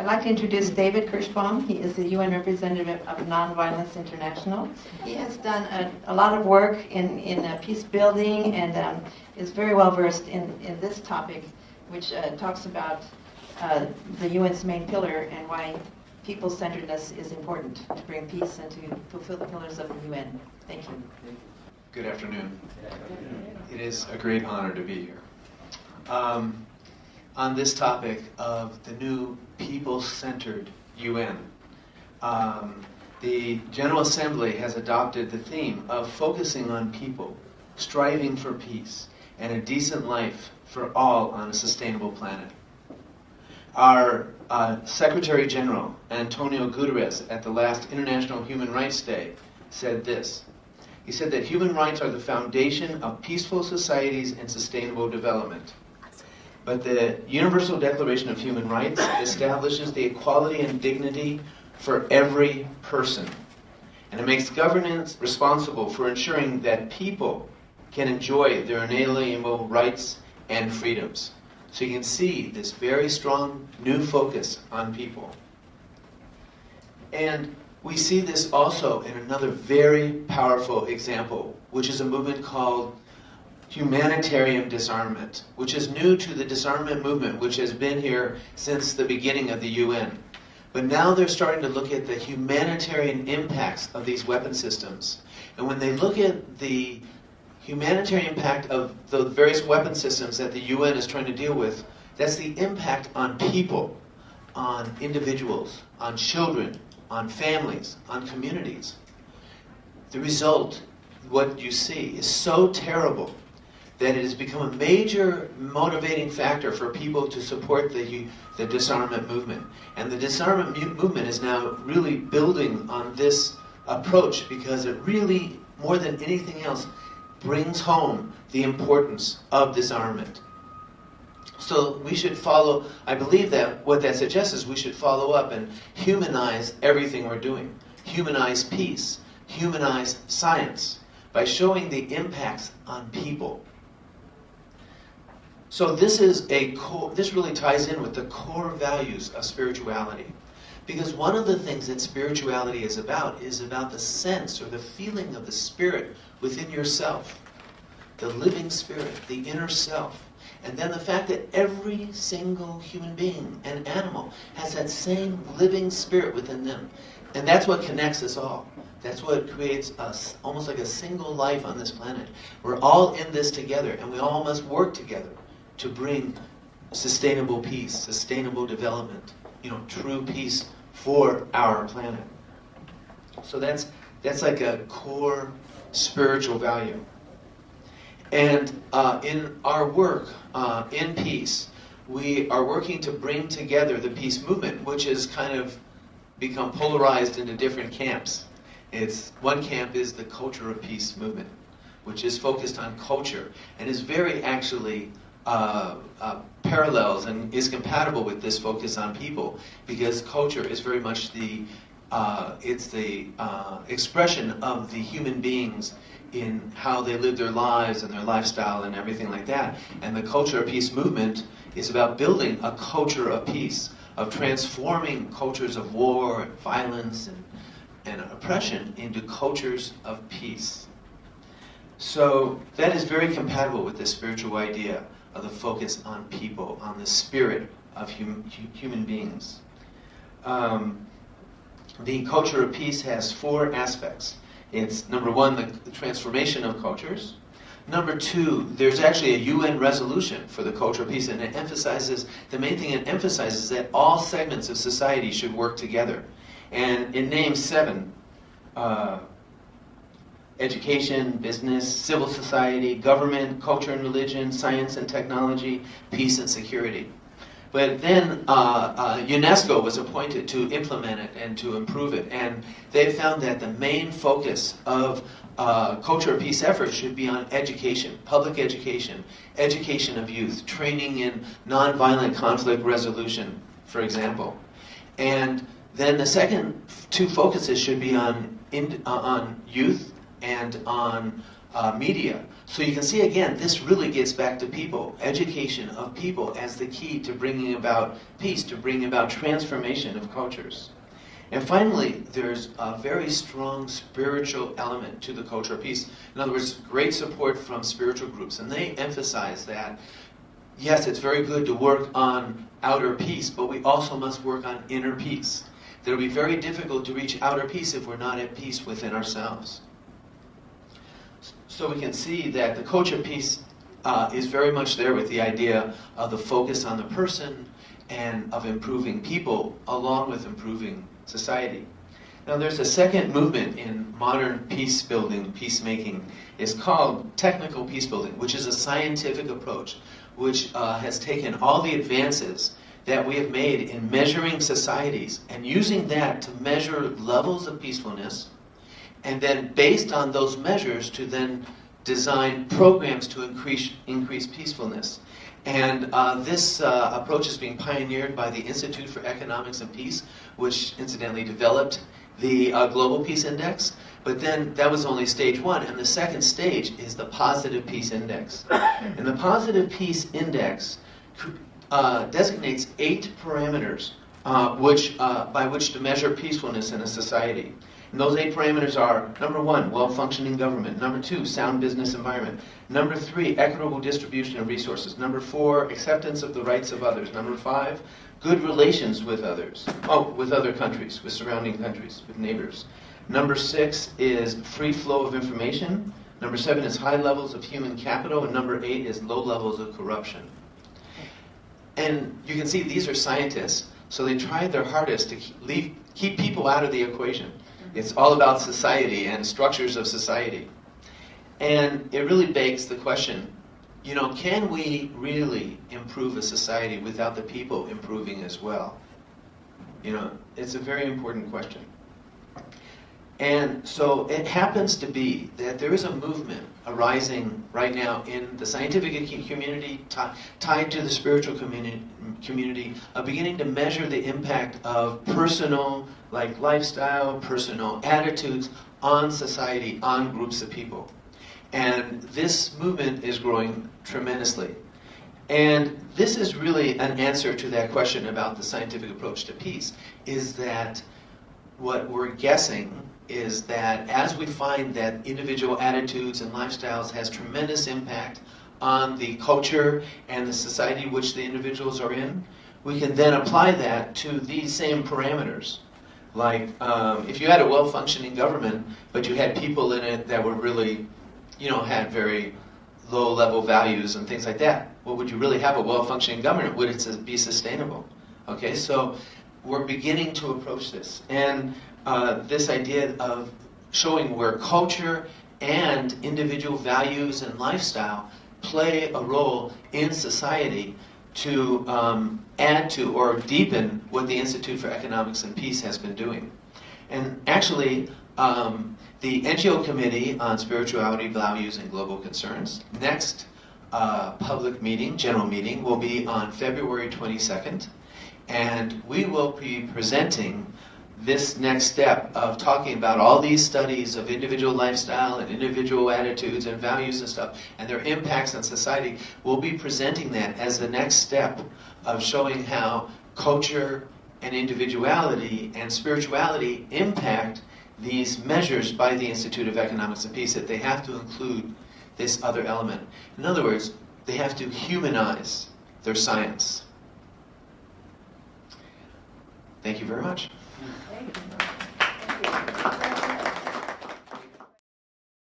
I'd like to introduce David Kirshbaum. He is the UN representative of Nonviolence International. He has done a lot of work in peace building and is very well versed in this topic, which talks about the UN's main pillar and why people-centeredness is important to bring peace and to fulfill the pillars of the UN. Thank you. Good afternoon. It is a great honor to be here. On this topic of the new people-centered UN, the General Assembly has adopted the theme of focusing on people, striving for peace, and a decent life for all on a sustainable planet. Our Secretary General, Antonio Guterres, at the last International Human Rights Day, said this. He said that human rights are the foundation of peaceful societies and sustainable development. But the Universal Declaration of Human Rights establishes the equality and dignity for every person. And it makes governance responsible for ensuring that people can enjoy their inalienable rights and freedoms. So you can see this very strong new focus on people. And we see this also in another very powerful example, which is a movement called Humanitarian Disarmament, which is new to the disarmament movement, which has been here since the beginning of the UN. But now they're starting to look at the humanitarian impacts of these weapon systems. And when they look at the humanitarian impact of the various weapon systems that the UN is trying to deal with, that's the impact on people, on individuals, on children, on families, on communities. The result, what you see, is so terrible that it has become a major motivating factor for people to support the disarmament movement. And the disarmament movement is now really building on this approach because it really, more than anything else, brings home the importance of disarmament. So we should follow, I believe that what that suggests is we should follow up and humanize everything we're doing. Humanize peace, humanize science, by showing the impacts on people. So this really ties in with the core values of spirituality. Because one of the things that spirituality is about the sense or the feeling of the spirit within yourself. The living spirit, the inner self. And then the fact that every single human being and animal has that same living spirit within them. And that's what connects us all. That's what creates us, almost like a single life on this planet. We're all in this together, and we all must work together to bring sustainable peace, sustainable development, true peace for our planet. So that's like a core spiritual value. And in our work in peace, we are working to bring together the peace movement, which has kind of become polarized into different camps. One camp is the Culture of Peace movement, which is focused on culture and is very actually parallels and is compatible with this focus on people, because culture is very much the expression of the human beings in how they live their lives and their lifestyle and everything like that. And the Culture of Peace movement is about building a culture of peace, of transforming cultures of war and violence and oppression into cultures of peace. So that is very compatible with this spiritual idea of the focus on people, on the spirit of human beings. The Culture of Peace has 4 aspects. It's, number 1, the transformation of cultures. Number 2, there's actually a UN resolution for the Culture of Peace, and the main thing it emphasizes that all segments of society should work together. And it names 7, education, business, civil society, government, culture and religion, science and technology, peace and security. But then UNESCO was appointed to implement it and to improve it. And they found that the main focus of Culture of Peace efforts should be on education, public education, education of youth, training in nonviolent conflict resolution, for example. And then the second 2 focuses should be on youth and on media, So you can see again, this really gets back to people, education of people as the key to bringing about peace, to bringing about transformation of cultures. And finally, there's a very strong spiritual element to the culture of peace. In other words, great support from spiritual groups. And they emphasize that, yes, it's very good to work on outer peace, but we also must work on inner peace. It'll be very difficult to reach outer peace if we're not at peace within ourselves. So we can see that the culture of peace is very much there with the idea of the focus on the person and of improving people along with improving society. Now there's a second movement in modern peace building, peacemaking. It's called technical peace building, which is a scientific approach which has taken all the advances that we have made in measuring societies and using that to measure levels of peacefulness, and then based on those measures to then design programs to increase peacefulness. And this approach is being pioneered by the Institute for Economics and Peace, which incidentally developed the Global Peace Index. But then that was only stage one, and the second stage is the Positive Peace Index. And the Positive Peace Index designates 8 parameters by which to measure peacefulness in a society. And those 8 parameters are, number 1, well-functioning government. Number 2, sound business environment. Number 3, equitable distribution of resources. Number 4, acceptance of the rights of others. Number 5, good relations with others. With other countries, with surrounding countries, with neighbors. Number 6 is free flow of information. Number 7 is high levels of human capital. And number 8 is low levels of corruption. And you can see these are scientists, so they tried their hardest to keep people out of the equation. It's all about society and structures of society. And it really begs the question, can we really improve a society without the people improving as well? It's a very important question. And so it happens to be that there is a movement arising right now in the scientific community tied to the spiritual community beginning to measure the impact of personal lifestyle, personal attitudes on society, on groups of people. And this movement is growing tremendously. And this is really an answer to that question about the scientific approach to peace, is that what we're guessing is that as we find that individual attitudes and lifestyles has tremendous impact on the culture and the society which the individuals are in, we can then apply that to these same parameters. If you had a well-functioning government, but you had people in it that were really, had very low-level values and things like that, well, would you really have a well-functioning government? Would it be sustainable? Okay, so we're beginning to approach this. And this idea of showing where culture and individual values and lifestyle play a role in society to add to or deepen what the Institute for Economics and Peace has been doing. And actually, the NGO Committee on Spirituality, Values, and Global Concerns, next public meeting, general meeting, will be on February 22nd. And we will be presenting this next step of talking about all these studies of individual lifestyle and individual attitudes and values and stuff and their impacts on society. We'll be presenting that as the next step of showing how culture and individuality and spirituality impact these measures by the Institute of Economics and Peace, that they have to include this other element. In other words, they have to humanize their science. Thank you very much. Thank you.